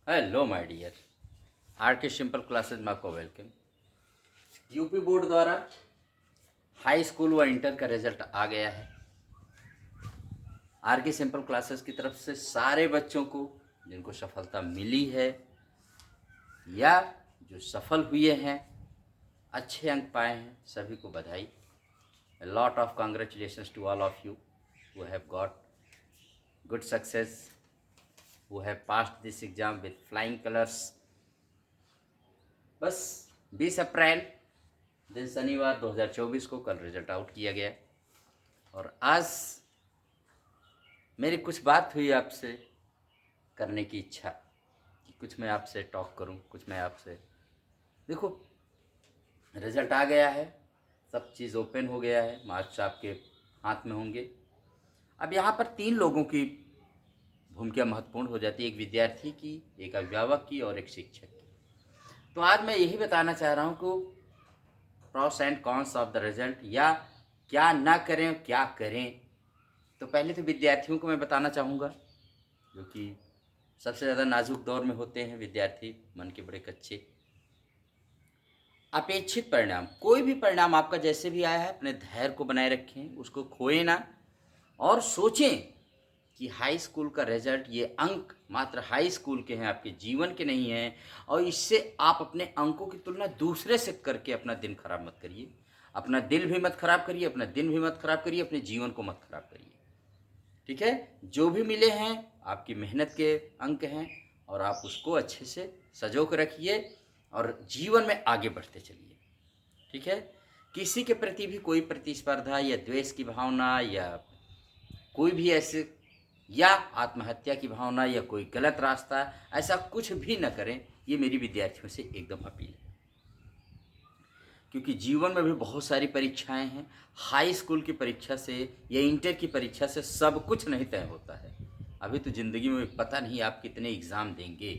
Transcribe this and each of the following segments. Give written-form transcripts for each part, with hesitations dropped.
Hello my dear, are के simple classes में आपको वेलकम। यूपी बोर्ड द्वारा हाई स्कूल व इंटर का रिजल्ट आ गया है। आर के सिंपल क्लासेस की तरफ से सारे बच्चों को जिनको सफलता मिली है या जो सफल हुए हैं, अच्छे अंक पाए हैं, सभी को बधाई। Lot of congratulations to all of you who have got good success, who have passed this exam with flying colors। बस 20 अप्रैल दिन शनिवार 2024 को कल रिजल्ट आउट किया गया और आज मेरी कुछ बात हुई आपसे करने की इच्छा कि कुछ मैं आपसे टॉक करूं, कुछ मैं आपसे देखो। रिजल्ट आ गया है, सब चीज़ ओपन हो गया है, मार्क्स आपके हाथ में होंगे। अब यहाँ पर 3 लोगों की भूमिका महत्वपूर्ण हो जाती है, एक विद्यार्थी की, एक अभिभावक की और एक शिक्षक की। तो आज मैं यही बताना चाह रहा हूँ कि pros and cons of the result, या क्या ना करें क्या करें। तो पहले तो विद्यार्थियों को मैं बताना चाहूँगा, जो कि सबसे ज़्यादा नाजुक दौर में होते हैं विद्यार्थी, मन के बड़े कच्चे। अपेक्षित परिणाम, कोई भी परिणाम आपका जैसे भी आया है, अपने धैर्य को बनाए रखें, उसको खोए ना, और सोचें कि हाई स्कूल का रिजल्ट, ये अंक मात्र हाई स्कूल के हैं, आपके जीवन के नहीं हैं। और इससे आप अपने अंकों की तुलना दूसरे से करके अपना दिन खराब मत करिए, अपना दिल भी मत खराब करिए, अपना दिन भी मत खराब करिए, अपने जीवन को मत खराब करिए। ठीक है, जो भी मिले हैं आपकी मेहनत के अंक हैं और आप उसको अच्छे से सजो के रखिए और जीवन में आगे बढ़ते चलिए। ठीक है, किसी के प्रति भी कोई प्रतिस्पर्धा या द्वेष की भावना या कोई भी ऐसे या आत्महत्या की भावना या कोई गलत रास्ता, ऐसा कुछ भी न करें। ये मेरी विद्यार्थियों से एकदम अपील है, क्योंकि जीवन में भी बहुत सारी परीक्षाएं हैं। हाई स्कूल की परीक्षा से या इंटर की परीक्षा से सब कुछ नहीं तय होता है। अभी तो ज़िंदगी में पता नहीं आप कितने एग्ज़ाम देंगे।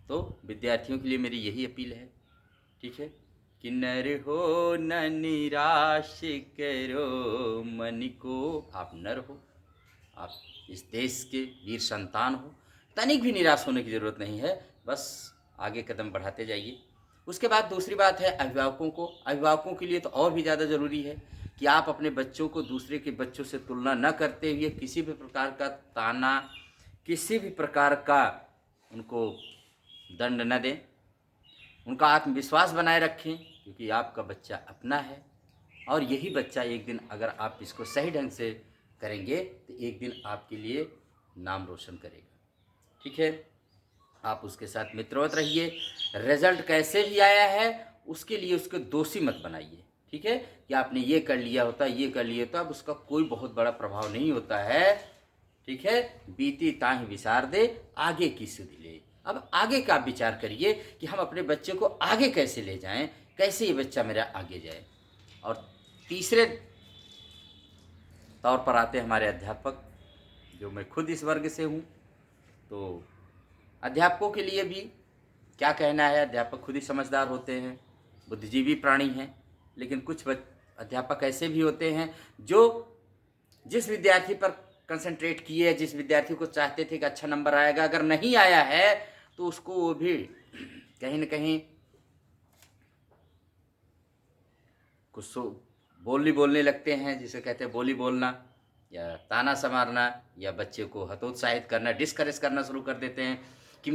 तो विद्यार्थियों के लिए मेरी यही अपील है, ठीक है, कि नर हो न निराश करो मन को। आप नर हो, आप इस देश के वीर संतान हो, तनिक भी निराश होने की ज़रूरत नहीं है, बस आगे कदम बढ़ाते जाइए। उसके बाद दूसरी बात है अभिभावकों को। अभिभावकों के लिए तो और भी ज़्यादा ज़रूरी है कि आप अपने बच्चों को दूसरे के बच्चों से तुलना न करते हुए किसी भी प्रकार का ताना, किसी भी प्रकार का उनको दंड न दें, उनका आत्मविश्वास बनाए रखें, क्योंकि आपका बच्चा अपना है और यही बच्चा एक दिन, अगर आप इसको सही ढंग से करेंगे तो एक दिन आपके लिए नाम रोशन करेगा। ठीक है, आप उसके साथ मित्रवत रहिए। रिजल्ट कैसे भी आया है उसके लिए उसको दोषी मत बनाइए। ठीक है, कि आपने ये कर लिया होता, ये कर लिया होता, अब उसका कोई बहुत बड़ा प्रभाव नहीं होता है। ठीक है, बीती ताहि विसार दे, आगे की सुधि ले। अब आगे का विचार करिए कि हम अपने बच्चे को आगे कैसे ले जाएं, कैसे ये बच्चा मेरा आगे जाए। और तीसरे तौर पर आते हैं हमारे अध्यापक, जो मैं खुद इस वर्ग से हूँ। तो अध्यापकों के लिए भी क्या कहना है, अध्यापक खुद ही समझदार होते हैं, बुद्धिजीवी प्राणी हैं, लेकिन कुछ अध्यापक ऐसे भी होते हैं जो जिस विद्यार्थी पर कंसंट्रेट किए, जिस विद्यार्थी को चाहते थे कि अच्छा नंबर आएगा, अगर नहीं आया है तो उसको वो भी कहीं न कहीं कुछ बोलने लगते हैं, जिसे कहते हैं बोली बोलना या ताना संवारना, या बच्चे को हतोत्साहित करना, डिस्करेज करना शुरू कर देते हैं कि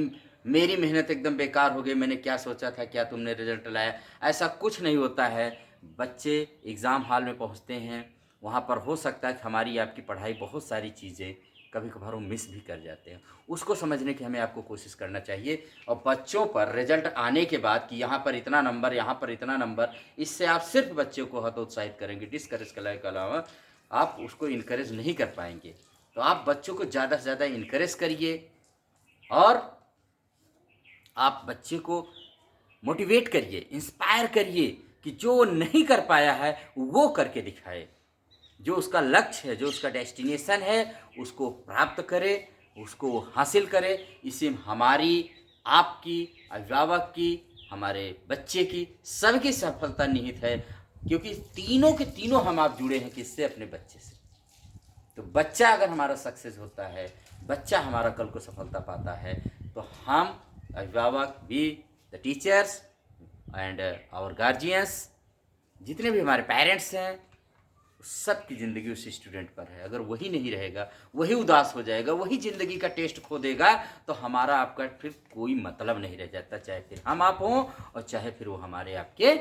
मेरी मेहनत एकदम बेकार हो गई, मैंने क्या सोचा था, क्या तुमने रिजल्ट लाया। ऐसा कुछ नहीं होता है। बच्चे एग्ज़ाम हॉल में पहुंचते हैं, वहाँ पर हो सकता है कि हमारी आपकी पढ़ाई, बहुत सारी चीज़ें कभी कभार वो मिस भी कर जाते हैं, उसको समझने की हमें आपको कोशिश करना चाहिए। और बच्चों पर रिजल्ट आने के बाद कि यहाँ पर इतना नंबर, यहाँ पर इतना नंबर, इससे आप सिर्फ बच्चे को हतोत्साहित करेंगे, डिस्करेज करने के अलावा आप उसको इनकरेज नहीं कर पाएंगे। तो आप बच्चों को ज़्यादा से ज़्यादा इनकरेज करिए और आप बच्चे को मोटिवेट करिए, इंस्पायर करिए कि जो नहीं कर पाया है वो करके दिखाए, जो उसका लक्ष्य है, जो उसका डेस्टिनेशन है, उसको प्राप्त करे, उसको हासिल करे। इसी में हमारी, आपकी, अभिभावक की, हमारे बच्चे की, सबकी सफलता निहित है, क्योंकि तीनों के तीनों हम आप जुड़े हैं किससे, अपने बच्चे से। तो बच्चा अगर हमारा सक्सेस होता है, बच्चा हमारा कल को सफलता पाता है, तो हम अभिभावक भी, the teachers and our guardians, जितने भी हमारे पेरेंट्स हैं, सबकी ज़िंदगी उस स्टूडेंट पर है। अगर वही नहीं रहेगा, वही उदास हो जाएगा, वही ज़िंदगी का टेस्ट खो देगा, तो हमारा आपका फिर कोई मतलब नहीं रह जाता, चाहे फिर हम आप हों और चाहे फिर वो हमारे आपके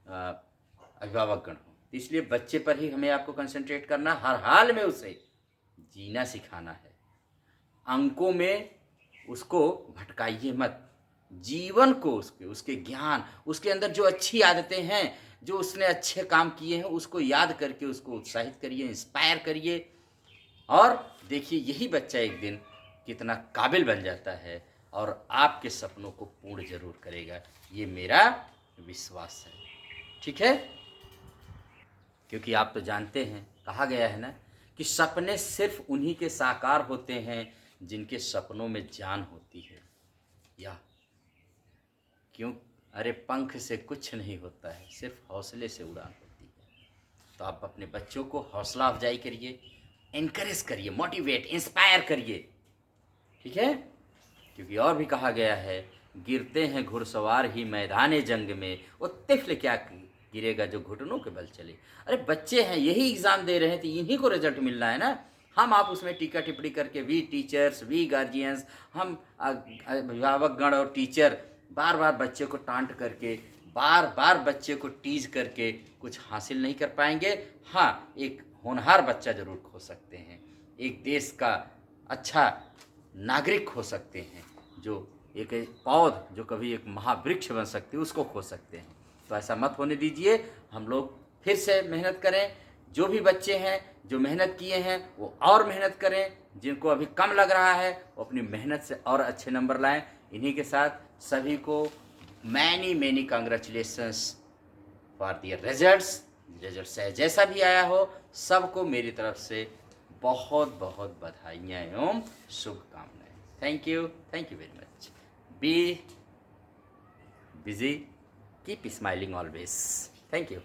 अभिभावकगण हों। तो इसलिए बच्चे पर ही हमें आपको कंसंट्रेट करना, हर हाल में उसे जीना सिखाना है। अंकों में उसको भटकाइए मत, जीवन को उसके ज्ञान, उसके अंदर जो अच्छी आदतें हैं, जो उसने अच्छे काम किए हैं, उसको याद करके उसको उत्साहित करिए, इंस्पायर करिए। और देखिए यही बच्चा एक दिन कितना काबिल बन जाता है और आपके सपनों को पूर्ण जरूर करेगा, ये मेरा विश्वास है। ठीक है, क्योंकि आप तो जानते हैं, कहा गया है ना कि सपने सिर्फ उन्हीं के साकार होते हैं जिनके सपनों में जान होती है। या क्यों? अरे पंख से कुछ नहीं होता है, सिर्फ हौसले से उड़ान होती है। तो आप अपने बच्चों को हौसला अफजाई करिए, इनकरेज करिए, मोटिवेट, इंस्पायर करिए। ठीक है, क्योंकि और भी कहा गया है, गिरते हैं घुड़सवार ही मैदान जंग में, वो तिफल क्या गिरेगा जो घुटनों के बल चले। अरे बच्चे हैं, यही एग्ज़ाम दे रहे हैं, तो इन्हीं को रिजल्ट मिलना है ना। हम आप उसमें टीका टिप्पणी करके, वी टीचर्स, वी गार्जियंस, हम अभिभावकगण और टीचर बार बार बच्चे को टांट करके, बार बार बच्चे को टीज करके कुछ हासिल नहीं कर पाएंगे। हाँ, एक होनहार बच्चा जरूर खो सकते हैं, एक देश का अच्छा नागरिक हो सकते हैं, जो एक पौध जो कभी एक महावृक्ष बन सकती है, उसको खो सकते हैं। तो ऐसा मत होने दीजिए। हम लोग फिर से मेहनत करें। जो भी बच्चे हैं जो मेहनत किए हैं वो और मेहनत करें, जिनको अभी कम लग रहा है वो अपनी मेहनत से और अच्छे नंबर लाएं। इन्हीं के साथ सभी को many congratulations for their results. Result जैसा भी आया हो, सबको मेरी तरफ से बहुत बहुत बधाइयाँ एवं शुभकामनाएं। Thank you very much. Be busy, keep smiling always. Thank you.